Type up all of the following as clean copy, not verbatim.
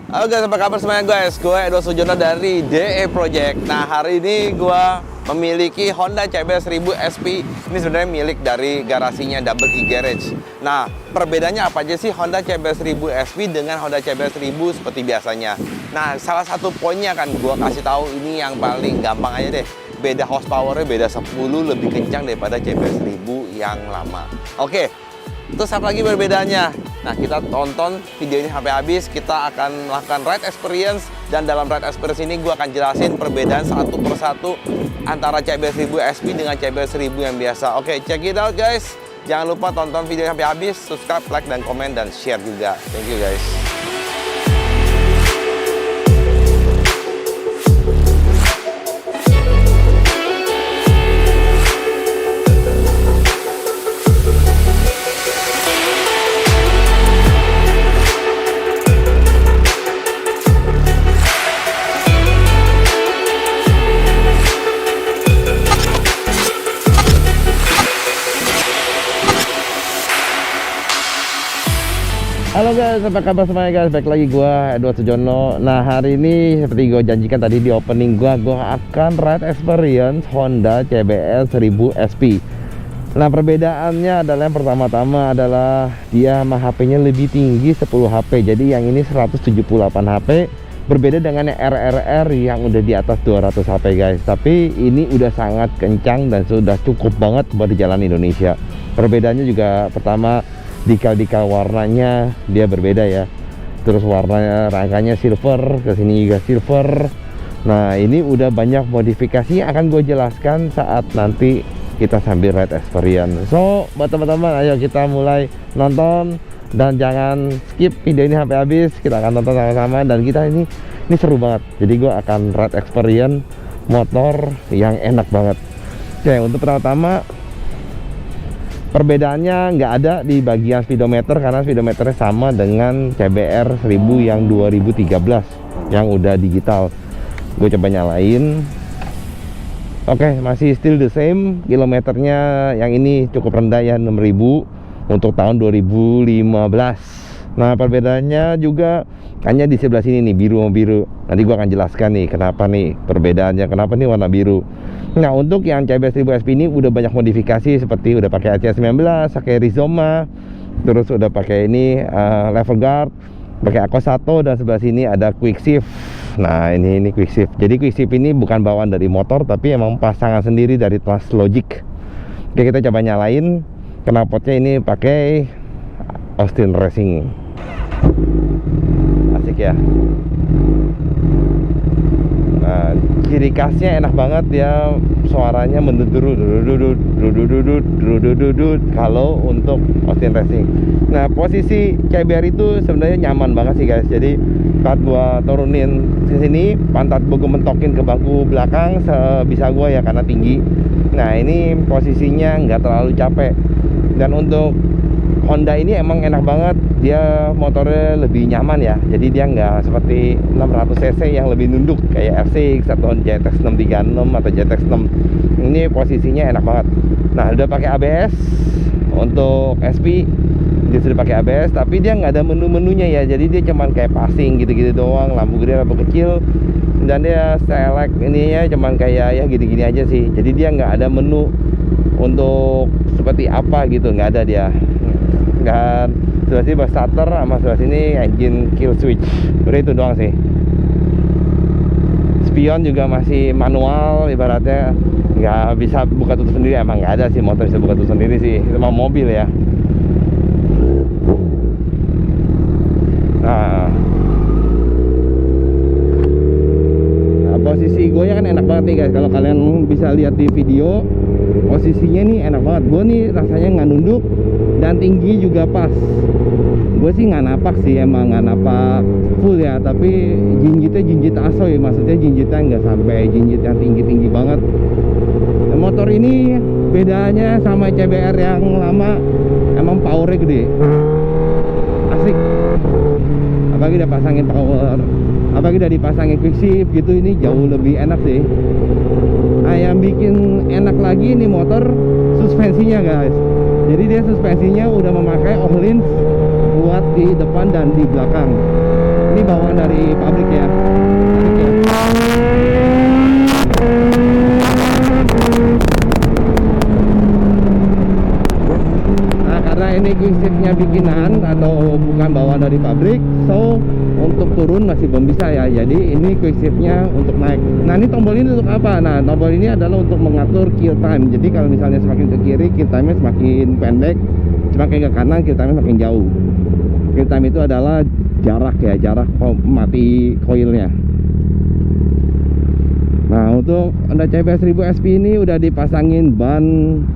Halo guys, apa kabar semuanya guys? Gue Edo Sujono dari DE Project. Nah, hari ini gue memiliki Honda CB 1000 SP. Ini sebenarnya milik dari garasinya Double E Garage. Nah, perbedaannya apa aja sih Honda CB 1000 SP dengan Honda CB 1000 seperti biasanya? Nah, salah satu poinnya kan gue kasih tahu ini yang paling gampang aja deh. Beda horsepower-nya beda 10 lebih kencang daripada CB 1000 yang lama. Oke. Terus apa lagi perbedaannya? Nah, kita tonton video ini sampai habis. Kita akan melakukan ride experience. Dan dalam ride experience ini gue akan jelasin perbedaan satu persatu antara CB 1000 SP dengan CB 1000 yang biasa. Oke, check it out guys. Jangan lupa tonton video sampai habis. Subscribe, like, dan komen, dan share juga. Thank you guys. Halo guys, apa kabar semuanya guys? Baik lagi gue Edo Sujono. Nah, hari ini seperti gue janjikan tadi di opening gue akan ride experience Honda CBR 1000 SP. Nah, perbedaannya adalah yang pertama-tama adalah dia HP-nya lebih tinggi 10 HP. Jadi yang ini 178 HP, berbeda dengan yang RRR yang udah di atas 200 HP guys. Tapi ini udah sangat kencang dan sudah cukup banget buat di jalan Indonesia. Perbedaannya juga pertama, dikal-dikal warnanya dia berbeda ya. Terus warnanya rangkanya silver, kesini juga silver. Nah, ini udah banyak modifikasi yang akan gue jelaskan saat nanti kita sambil ride experience. So buat teman-teman, ayo kita mulai nonton dan jangan skip video ini sampai habis. Kita akan tonton sama-sama dan kita ini seru banget. Jadi gue akan ride experience motor yang enak banget. Oke, untuk pertama perbedaannya nggak ada di bagian speedometer karena speedometernya sama dengan CBR 1000 yang 2013 yang udah digital. Gue coba nyalain. Oke, masih still the same. Kilometernya yang ini cukup rendah ya, 6000 untuk tahun 2015. Nah, perbedaannya juga hanya di sebelah sini nih, biru sama biru. Nanti gue akan jelaskan nih kenapa nih perbedaannya, kenapa nih warna biru. Nah, untuk yang CB 1000 SP ini udah banyak modifikasi, seperti udah pakai ACS 19, pakai Rizoma, terus udah pakai ini level guard, pakai Aqua 1, dan sebelah sini ada quick shift. Nah, ini quick shift. Jadi quick shift ini bukan bawaan dari motor, tapi emang pasangan sendiri dari Translogic. Oke, kita coba nyalain. Knalpotnya ini pakai Austin Racing. Asik ya. Nah, ciri khasnya enak banget ya, suaranya mendudut kalau untuk Austin Racing. Nah, posisi CBR itu sebenarnya nyaman banget sih guys. Jadi saat gua turunin ke sini, pantat gua mentokin ke bangku belakang sebisa gua ya karena tinggi. Nah, ini posisinya nggak terlalu capek. Dan untuk Honda ini emang enak banget, dia motornya lebih nyaman ya. Jadi dia nggak seperti 600cc yang lebih nunduk kayak R6 atau JTX 636 atau JTX 6. Ini posisinya enak banget. Nah, udah pakai ABS untuk SP, dia sudah pakai ABS, tapi dia nggak ada menu-menunya ya. Jadi dia cuman kayak passing gitu-gitu doang, lampu gede, lampu kecil, dan dia select ininya cuman kayak ya gini-gini aja sih. Jadi dia nggak ada menu untuk seperti apa gitu, nggak ada dia. Dan sebelah sini bus starter, sama sebelah sini engine kill switch. Udah itu doang sih. Spion juga masih manual, ibaratnya nggak bisa buka tutup sendiri. Emang nggak ada sih motor bisa buka tutup sendiri sih, itu mah mobil ya. Nah, posisi gue kan enak banget nih guys. Kalau kalian bisa lihat di video, posisinya nih enak banget. Gue nih rasanya nggak nunduk dan tinggi juga pas. Gue sih nggak napak sih, emang nggak napak full ya, tapi jinjitnya jinjit asoy, maksudnya jinjitnya nggak sampai jinjit yang tinggi-tinggi banget. Nah, motor ini bedanya sama CBR yang lama, emang powernya gede, asik. Apalagi udah pasangin power, apalagi udah dipasangin quick shift gitu, ini jauh lebih enak sih. Nah, yang bikin enak lagi nih motor suspensinya guys. Jadi dia suspensinya udah memakai Öhlins buat di depan dan di belakang. Ini bawaan dari pabrik ya. Nah, karena ini quickshifnya bikinan atau bukan bawaan dari pabrik, so untuk turun masih belum bisa ya. Jadi ini quickshiftnya untuk naik. Nah, ini tombol ini untuk apa? Nah, tombol ini adalah untuk mengatur kill time. Jadi kalau misalnya semakin ke kiri, kill time-nya semakin pendek, semakin ke kanan, kill time-nya semakin jauh. Kill time itu adalah jarak ya, jarak mati koilnya. Nah, untuk Honda CB 1000 SP ini udah dipasangin ban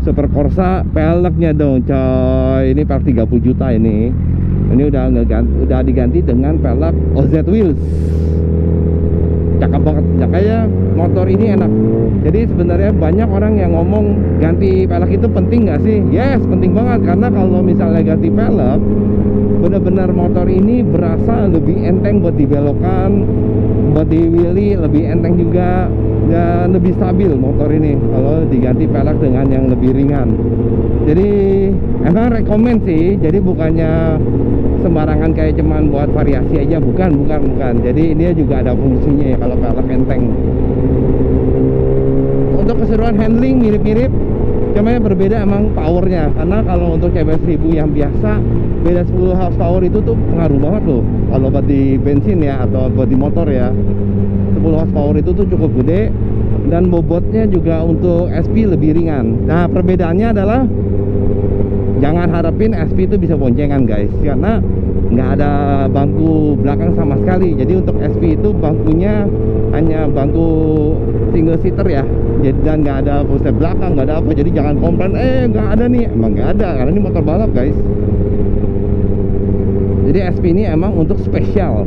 Super Corsa, peleknya dong coy. Ini pelek 30 juta ini. Ini udah diganti dengan pelek OZ Wheels. Cakep banget. Ya kayak motor ini enak. Jadi sebenarnya banyak orang yang ngomong ganti pelek itu penting nggak sih? Yes, penting banget, karena kalau misalnya ganti pelek, benar-benar motor ini berasa lebih enteng buat dibelokan, buat di wheelie lebih enteng juga, dan lebih stabil motor ini kalau diganti pelek dengan yang lebih ringan. Jadi emang rekomend sih. Jadi bukannya sembarangan kayak cuman buat variasi aja, bukan. Jadi ini juga ada fungsinya ya kalau pelek enteng. Untuk keseruan handling mirip-mirip, cuma yang berbeda emang powernya. Karena kalau untuk CB 1000 yang biasa, beda 10 horsepower itu tuh pengaruh banget loh. Kalau buat di bensin ya, atau buat di motor ya, 10 horsepower itu tuh cukup gede. Dan bobotnya juga untuk SP lebih ringan. Nah, perbedaannya adalah jangan harapin SP itu bisa boncengan guys, karena nggak ada bangku belakang sama sekali. Jadi untuk SP itu bangkunya hanya bangku single seater ya. Jadi, dan nggak ada footstep belakang, nggak ada apa. Jadi jangan komplain, nggak ada nih. Emang nggak ada, karena ini motor balap guys. Jadi SP ini emang untuk spesial,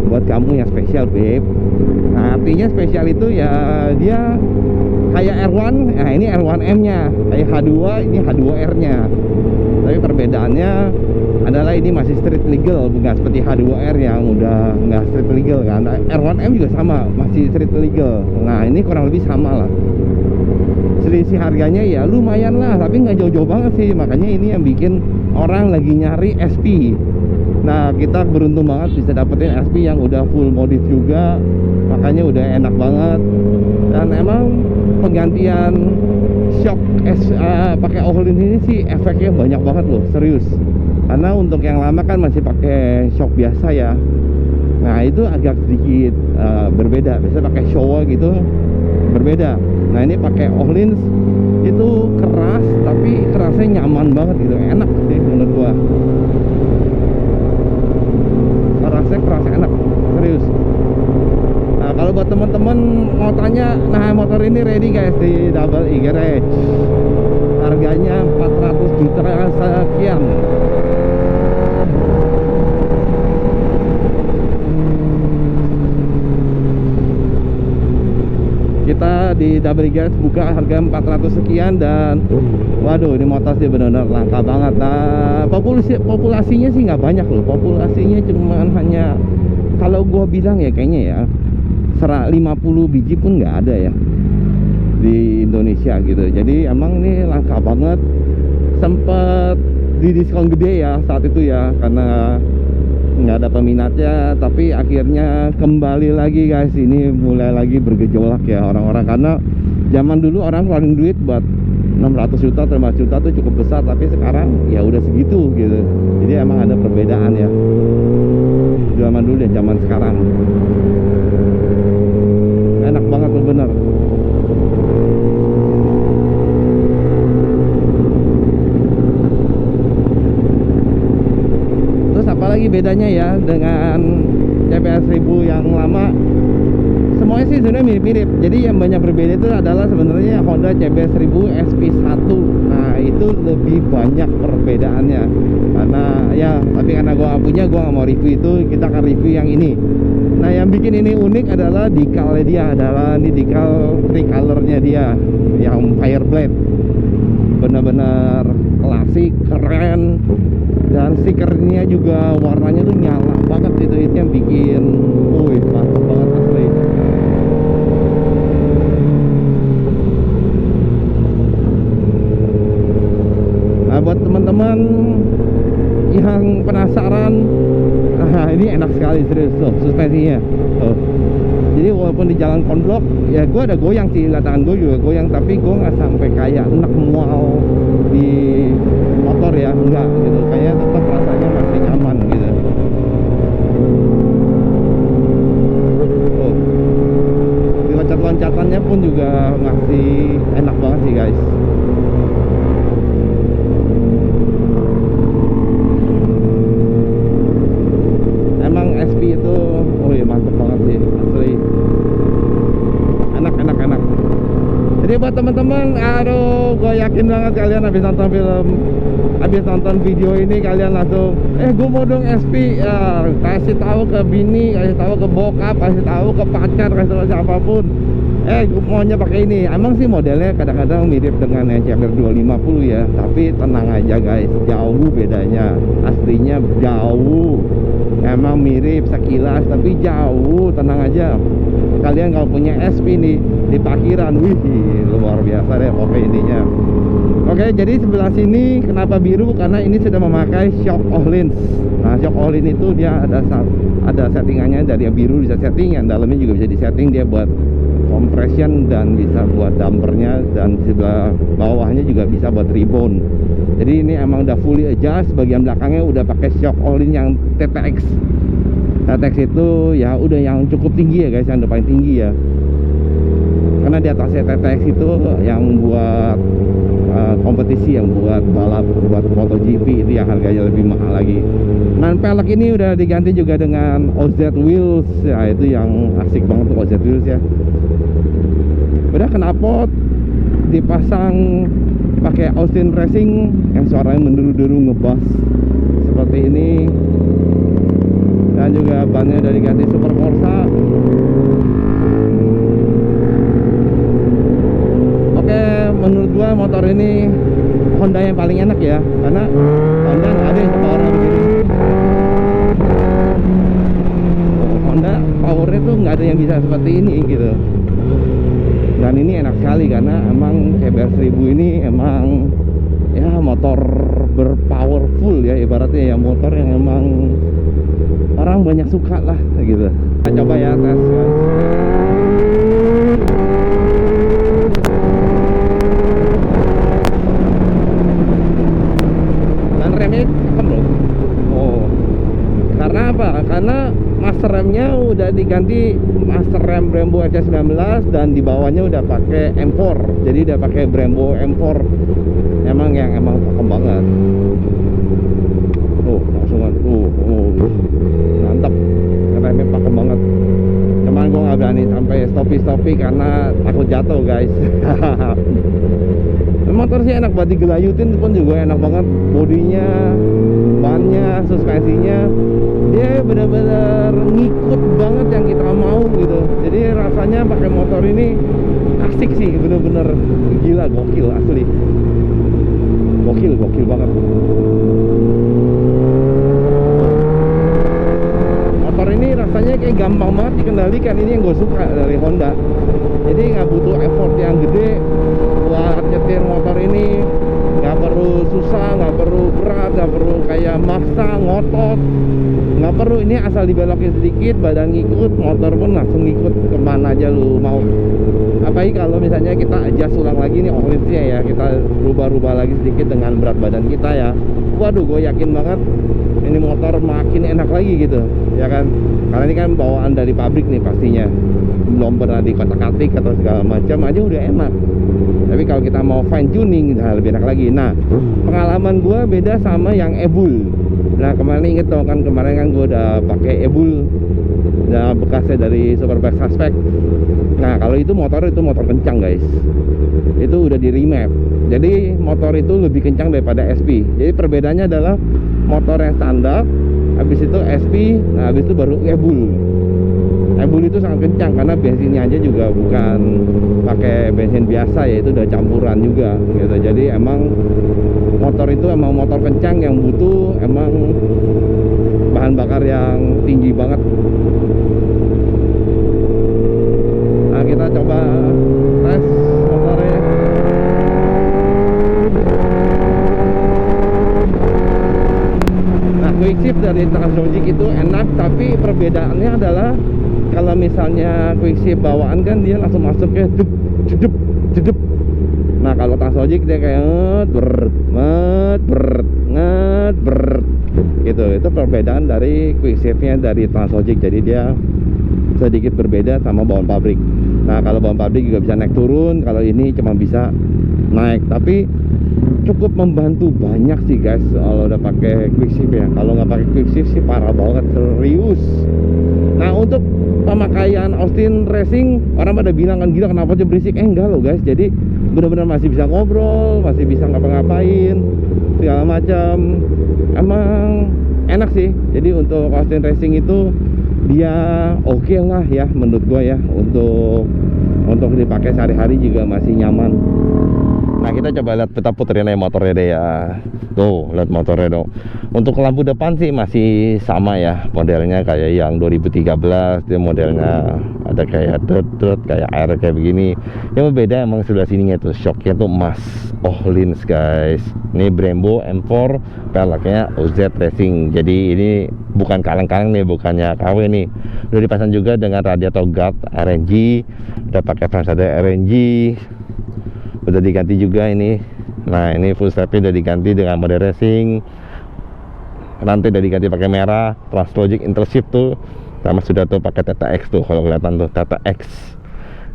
buat kamu yang spesial babe. Nah, artinya spesial itu ya dia kayak R1, nah ini R1M nya, kayak H2, ini H2R nya. Tapi perbedaannya adalah ini masih street legal, bukan seperti H2R yang udah nggak street legal kan. R1M juga sama, masih street legal. Nah, ini kurang lebih sama lah. Selisih harganya ya lumayan lah, tapi nggak jauh-jauh banget sih. Makanya ini yang bikin orang lagi nyari SP. Nah, kita beruntung banget bisa dapetin SP yang udah full modif juga, makanya udah enak banget. Dan emang penggantian shock pakai Ohlins ini sih efeknya banyak banget loh, serius. Karena untuk yang lama kan masih pakai shock biasa ya. Nah, itu agak sedikit berbeda. Biasanya pakai Showa gitu berbeda. Nah, ini pakai Ohlins itu keras, tapi kerasnya nyaman banget gitu, enak sih menurut gua. Kerasa enak, serius. Nah, kalau buat teman-teman mau tanya, nah motor ini ready guys di Double E Garage. Harganya 400 juta sekian. Kita di Double E Garage buka harga 400 sekian, dan waduh, ini motor sih benar-benar langka banget. Nah, populasinya sih nggak banyak loh. Populasinya cuman hanya, kalau gua bilang ya kayaknya ya 50 biji pun nggak ada ya di Indonesia gitu. Jadi emang ini langka banget. Sempet di diskon gede ya saat itu ya, karena nggak ada peminatnya. Tapi akhirnya kembali lagi guys, ini mulai lagi bergejolak ya orang-orang. Karena zaman dulu orang keluarin duit buat 600 juta, 5 juta tuh cukup besar, tapi sekarang ya udah segitu gitu. Jadi emang ada perbedaan ya, zaman dulu dan zaman sekarang. Enak banget loh, bener. Terus apalagi bedanya ya dengan CB 1000 yang lama? Semuanya sih sebenarnya mirip-mirip. Jadi yang banyak berbeda itu adalah sebenarnya Honda CB 1000 SP1. Nah, itu lebih banyak perbedaannya. Karena ya, tapi karena gua nggak punya, gua nggak mau review itu. Kita akan review yang ini. Nah, yang bikin ini unik adalah dekalnya dia. Adalah ini dekal tricolornya dia, yang Fireblade. Benar-benar klasik, keren. Dan stikernya juga warnanya tuh nyala banget, itu yang bikin mantap banget asli. Nah, buat teman-teman yang penasaran, nah ini enak sekali serius tuh. suspensinya. Tuh. Jadi walaupun di jalan konblok, ya gue ada goyang sih, tangan gue juga goyang, tapi gue nggak sampai kayak enak mual di motor ya, enggak gitu. Kayaknya tetap rasanya masih nyaman gitu. Tuh. Di loncat-loncatannya pun juga masih enak banget sih guys. Emang SP itu, oh iya mantep banget sih, asli. Enak. Jadi buat teman-teman, aduh, gue yakin banget kalian habis nonton video ini kalian langsung, gue mau dong SP, ya kasih tahu ke bini, kasih tahu ke bokap, kasih tahu ke pacar, kasih tahu siapapun. Gue maunya pakai ini. Emang sih modelnya kadang-kadang mirip dengan yang CBR 250 ya, tapi tenang aja guys, jauh bedanya, aslinya jauh. Emang mirip sekilas tapi jauh, tenang aja. Kalian kalau punya SP nih di parkiran, wih luar biasa deh pokoknya intinya. Oke, jadi sebelah sini kenapa biru? Karena ini sudah memakai shock Öhlins. Nah, shock Öhlins itu dia ada settingannya, dari yang biru bisa setting, yang dalamnya juga bisa disetting, dia buat compression dan bisa buat dampernya, dan sebelah bawahnya juga bisa buat rebound. Jadi ini emang udah fully adjust, bagian belakangnya udah pakai shock Öhlins yang TTX. TTX itu ya udah yang cukup tinggi ya guys, yang udah paling tinggi ya. Karena di atasnya TTX itu yang buat kompetisi, yang buat balap, buat MotoGP, itu yang harganya lebih mahal lagi. Nah, pelek ini udah diganti juga dengan OZ Wheels ya, itu yang asik banget tuh OZ Wheels ya. Udah knalpot dipasang pakai Austin Racing yang suaranya menderu-deru ngebas seperti ini, dan juga bannya udah diganti Super Corsa. Oke, menurut gua motor ini Honda yang paling enak ya, karena Honda nggak ada yang sepower begini. Honda powernya tuh nggak ada yang bisa seperti ini gitu. Dan ini enak sekali karena emang CBR 1000 ini emang ya motor berpowerful ya, ibaratnya ya motor yang emang orang banyak suka lah gitu. Kita coba ya tes ya. Dan remnya cakep loh. Oh, karena apa? Karena master remnya udah diganti master rem Brembo RC19, dan di bawahnya udah pakai M4. Jadi udah pakai Brembo M4. Emang pakem banget. Tuh, langsungan mantap. Remnya pakem banget. Cuman gua nggak berani sampai stopi karena takut jatuh guys. Motor sih enak buat digelayutin pun juga enak banget. Bodinya, bannya, suspensinya, dia benar-benar ngikut banget yang kita mau gitu. Jadi rasanya pakai motor ini asik sih, bener-bener gila, gokil asli. Gokil banget. Motor ini rasanya kayak gampang banget dikendalikan, ini yang gue suka dari Honda. Jadi nggak butuh effort yang gede buat nyetir motor ini, nggak perlu susah, nggak perlu berat, nggak perlu kayak maksa ngotot, nggak perlu. Ini asal dibelokin sedikit badan ngikut, motor pun langsung ngikut kemana aja lu mau. Apalagi kalau misalnya kita adjust ulang lagi nih Öhlinsnya ya, kita rubah-rubah lagi sedikit dengan berat badan kita ya, waduh gue yakin banget ini motor makin enak lagi gitu ya kan. Karena ini kan bawaan dari pabrik nih pastinya, belum pernah dikotak-katik atau segala macam aja udah enak. Tapi kalau kita mau fine tuning, nah lebih enak lagi. Nah, pengalaman gue beda sama yang Ebul. Nah, kemarin inget dong kan, kemarin kan gue udah pakai Ebul, udah bekasnya dari Superbike Suspect. Nah, kalau itu motor kencang guys. Itu udah di remap. Jadi motor itu lebih kencang daripada SP. Jadi perbedaannya adalah motor yang standar, habis itu SP, nah habis itu baru Ebul. Ebul itu sangat kencang karena bensinnya aja juga bukan pakai bensin biasa ya, itu udah campuran juga gitu. Jadi emang motor itu emang motor kencang yang butuh emang bahan bakar yang tinggi banget. Nah, kita coba tes motornya. Nah, quick shift dari Translogic itu enak, tapi perbedaannya adalah kalau misalnya quick shift bawaan kan dia langsung masuknya dup jedep jedep. Nah kalau Translogic dia kayak beret gitu. Itu perbedaan dari quick shiftnya dari Translogic, jadi dia sedikit berbeda sama bawaan pabrik. Nah kalau bawaan pabrik juga bisa naik turun, kalau ini cuma bisa naik, tapi cukup membantu banyak sih guys kalau udah pakai quick shift ya. Kalau nggak pakai quick shift sih parah banget, serius. Nah untuk pemakaian Austin Racing, orang pada bilang kan gila kenapa aja berisik, enggak loh guys. Jadi benar-benar masih bisa ngobrol, masih bisa ngapa-ngapain segala macam. Emang enak sih. Jadi untuk Austin Racing itu dia oke lah ya menurut gua ya, untuk dipakai sehari-hari juga masih nyaman. Nah kita coba lihat, kita puterin aja motornya deh ya. Tuh lihat motornya dong. Untuk lampu depan sih masih sama ya, modelnya kayak yang 2013. Dia modelnya ada kayak dot kayak air kayak begini. Yang berbeda emang sebelah sininya tuh shocknya tuh emas Öhlins guys. Ini Brembo M4, peleknya OZ Racing. Jadi ini bukan kaleng-kaleng nih, bukannya KW nih. Udah dipasang juga dengan radiator guard RNG, udah pakai fansada RNG, udah diganti juga ini. Nah ini full stepnya udah diganti dengan mode racing, rantai udah diganti pakai merah, Translogic Intershift tuh, sama sudah tuh pakai Theta X tuh, kalau kelihatan tuh Theta X.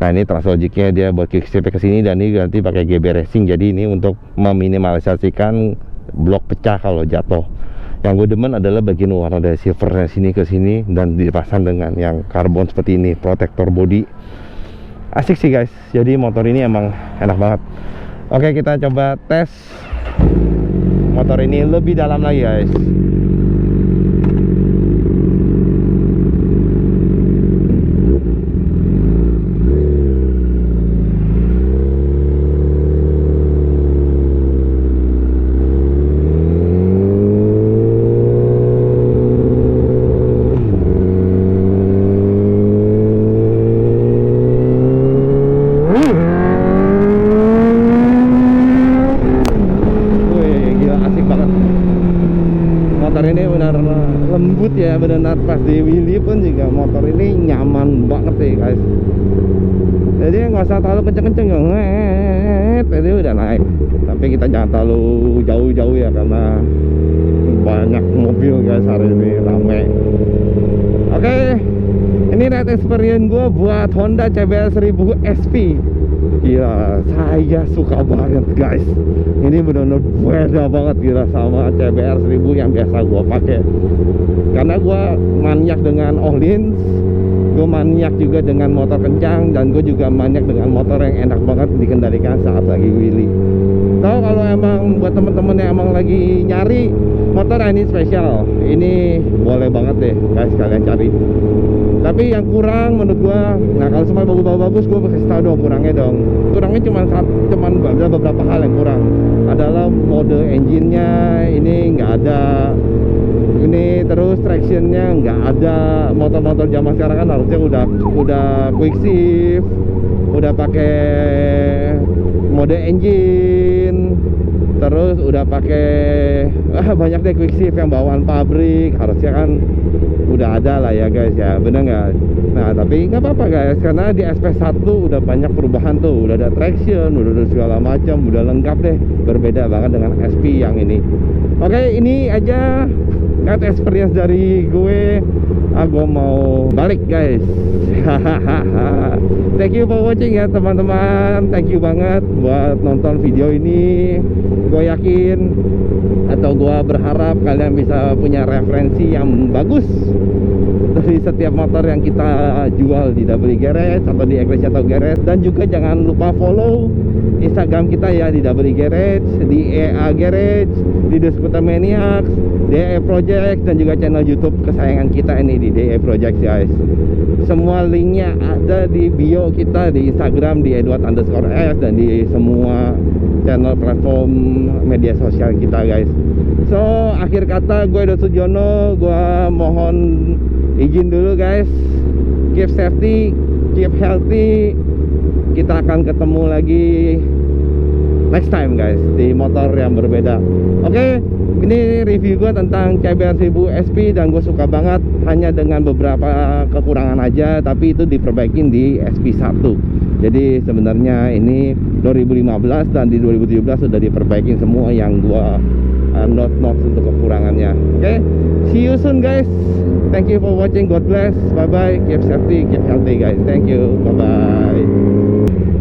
Nah ini Translogicnya dia buat kickstep ke sini, dan ini ganti pakai GB Racing. Jadi ini untuk meminimalisasikan blok pecah kalau jatuh. Yang gue demen adalah bagian warna dari silvernya sini ke sini, dan dipasang dengan yang karbon seperti ini, protektor body. Asik sih guys, jadi motor ini emang enak banget. Oke kita coba tes motor ini lebih dalam lagi guys. Lembut ya, benar pas di wheelie pun juga motor ini nyaman banget sih guys. Jadi nggak usah terlalu kenceng-kenceng ya, jadi udah naik. Tapi kita jangan terlalu jauh-jauh ya, karena banyak mobil guys hari ini, rame. Oke, ini ride experience gue buat Honda CBR 1000 SP. Gila, saya suka banget guys. Ini benar-benar beda banget gila sama CBR 1000 yang biasa gue pakai. Karena gue maniak dengan Öhlins, gue maniak juga dengan motor kencang, dan gue juga maniak dengan motor yang enak banget dikendalikan saat lagi wheelie. Tahu kalau emang buat temen-temen yang emang lagi nyari motor ini spesial, ini boleh banget deh guys kalian cari. Tapi yang kurang menurut gua, nah kalau semua bagus-bagus gua kasih tahu dong kurangnya dong. Kurangnya cuman ada beberapa hal yang kurang. Adalah mode engine-nya ini nggak ada. Ini terus tractionnya nggak ada. Motor-motor zaman sekarang kan harusnya udah quick shift, udah pakai mode engine, terus udah pakai banyak deh quick shift yang bawaan pabrik, harusnya kan udah ada lah ya guys ya, bener nggak? Nah tapi nggak apa-apa guys, karena di SP1 udah banyak perubahan tuh, udah ada traction, udah ada segala macam, udah lengkap deh, berbeda banget dengan SP yang ini. Oke, ini aja ride experience dari gue. Gue mau balik guys. Thank you for watching ya teman-teman, thank you banget buat nonton video ini. Gue yakin atau gue berharap kalian bisa punya referensi yang bagus dari setiap motor yang kita jual di WD Garage atau di Iglesia atau Garage. Dan juga jangan lupa follow Instagram kita ya, di WD Garage, di EA Garage, di The Scooter Maniacs, DE Project, dan juga channel YouTube kesayangan kita ini di DE Project guys. Semua linknya ada di bio kita di Instagram di Edward_S dan di semua channel platform media sosial kita guys. So akhir kata gue Edward Sujono, gue mohon izin dulu guys. Keep safety, keep healthy. Kita akan ketemu lagi next time guys di motor yang berbeda. Oke, ini review gue tentang CBR 1000 SP dan gue suka banget. hanya dengan beberapa kekurangan aja, tapi itu diperbaikin di SP1. Jadi sebenarnya ini 2015 dan di 2017 sudah diperbaikin semua yang gua not untuk kekurangannya. Oke, see you soon guys. Thank you for watching. God bless. Bye bye. Keep safety, keep healthy guys. Thank you. Bye bye.